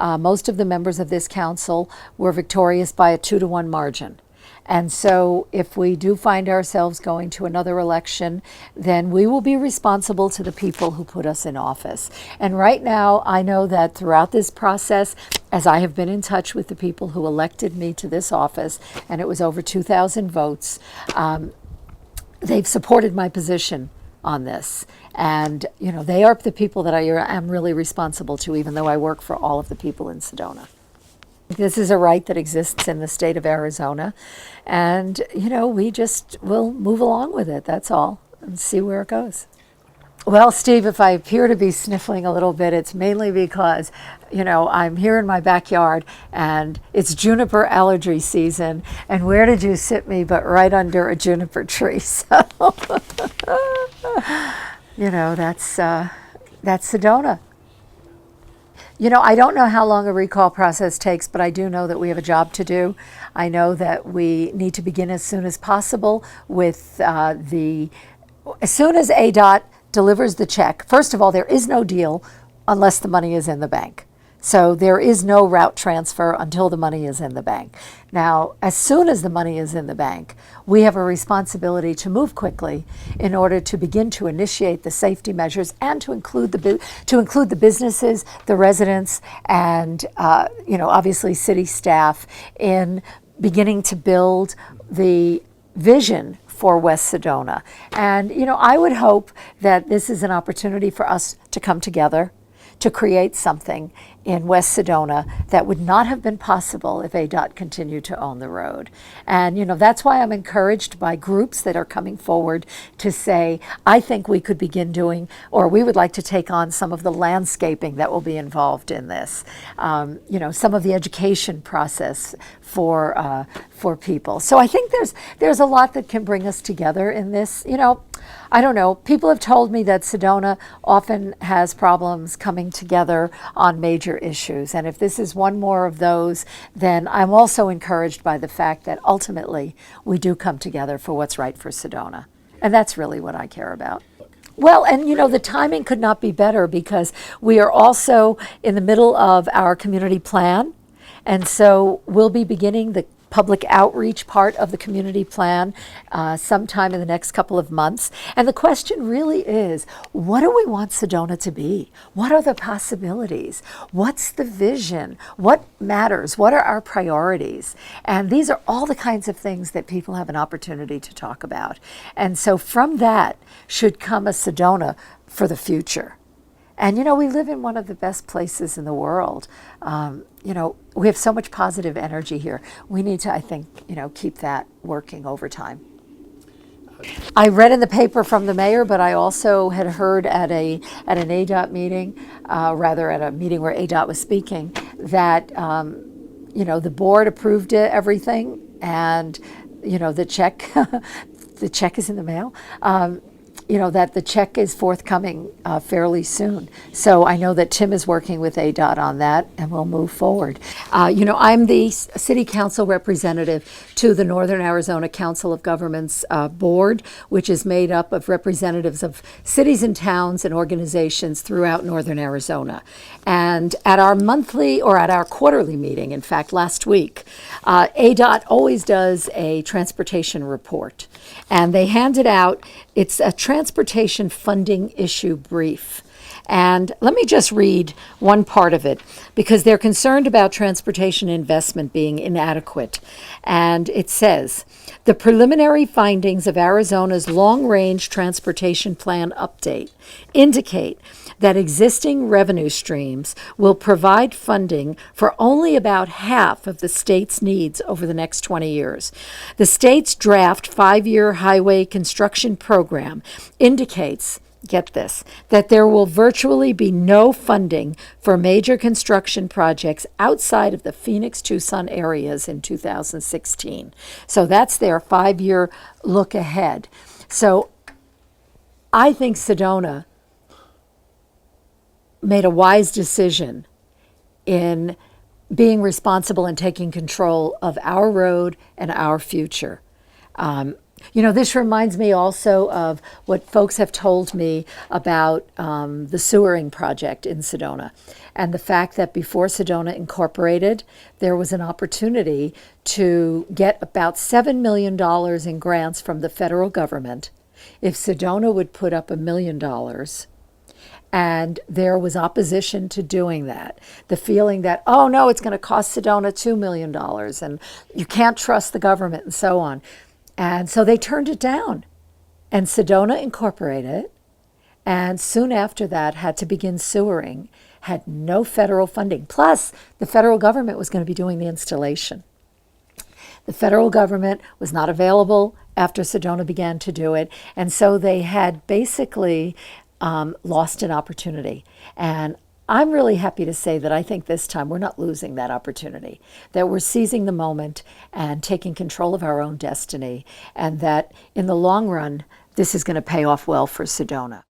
most of the members of this council were victorious by a 2-to-1 margin. And so if we do find ourselves going to another election, then we will be responsible to the people who put us in office. And right now, I know that throughout this process, as I have been in touch with the people who elected me to this office, and it was over 2,000 votes, they've supported my position on this. And, you know, they are the people that I am really responsible to, even though I work for all of the people in Sedona. This is a right that exists in the state of Arizona, and, you know, we just will move along with it, that's all, and see where it goes. Well, Steve, if I appear to be sniffling a little bit, it's mainly because, you know, I'm here in my backyard, and it's juniper allergy season, and where did you sit me but right under a juniper tree, so, you know, that's Sedona. You know, I don't know how long a recall process takes, but I do know that we have a job to do. I know that we need to begin as soon as possible with as soon as ADOT delivers the check. First of all, there is no deal unless the money is in the bank. So there is no route transfer until the money is in the bank. Now, as soon as the money is in the bank, we have a responsibility to move quickly in order to begin to initiate the safety measures and to include the businesses, the residents, and you know, obviously city staff in beginning to build the vision for West Sedona. And you know, I would hope that this is an opportunity for us to come together to create something in West Sedona that would not have been possible if ADOT continued to own the road. And you know, that's why I'm encouraged by groups that are coming forward to say, I think we could begin doing, or we would like to take on some of the landscaping that will be involved in this. You know, some of the education process for people. So I think there's a lot that can bring us together in this. You know, I don't know, people have told me that Sedona often has problems coming together on major issues. And if this is one more of those, then I'm also encouraged by the fact that ultimately we do come together for what's right for Sedona. And that's really what I care about. Well, and you know, the timing could not be better because we are also in the middle of our community plan. And so we'll be beginning the public outreach part of the community plan sometime in the next couple of months. And the question really is, what do we want Sedona to be? What are the possibilities? What's the vision? What matters? What are our priorities? And these are all the kinds of things that people have an opportunity to talk about. And so from that should come a Sedona for the future. And you know, we live in one of the best places in the world. You know, we have so much positive energy here. We need to, I think, you know, keep that working over time. I read in the paper from the mayor, but I also had heard at an ADOT meeting, rather at a meeting where ADOT was speaking, that you know, the board approved everything, and you know, the check, the check is in the mail. You know, that the check is forthcoming fairly soon. So I know that Tim is working with ADOT on that, and we'll move forward. You know, I'm the City Council representative to the Northern Arizona Council of Governments board, which is made up of representatives of cities and towns and organizations throughout Northern Arizona. And at our monthly, or at our quarterly meeting, in fact, last week, ADOT always does a transportation report. And they handed out, it's a transportation funding issue brief. And let me just read one part of it, because they're concerned about transportation investment being inadequate. And it says, the preliminary findings of Arizona's long-range transportation plan update indicate that existing revenue streams will provide funding for only about half of the state's needs over the next 20 years. The state's draft 5-year highway construction program indicates, get this, that there will virtually be no funding for major construction projects outside of the Phoenix-Tucson areas in 2016. So that's their 5-year look ahead. So I think Sedona made a wise decision in being responsible and taking control of our road and our future. You know, this reminds me also of what folks have told me about the sewering project in Sedona, and the fact that before Sedona incorporated, there was an opportunity to get about $7 million in grants from the federal government if Sedona would put up $1 million. And there was opposition to doing that. The feeling that, oh no, it's going to cost Sedona $2 million and you can't trust the government and so on. And so they turned it down. And Sedona incorporated, and soon after that had to begin sewering, had no federal funding. Plus, the federal government was going to be doing the installation. The federal government was not available after Sedona began to do it. And so they had basically lost an opportunity. And I'm really happy to say that I think this time we're not losing that opportunity, that we're seizing the moment and taking control of our own destiny, and that in the long run, this is going to pay off well for Sedona.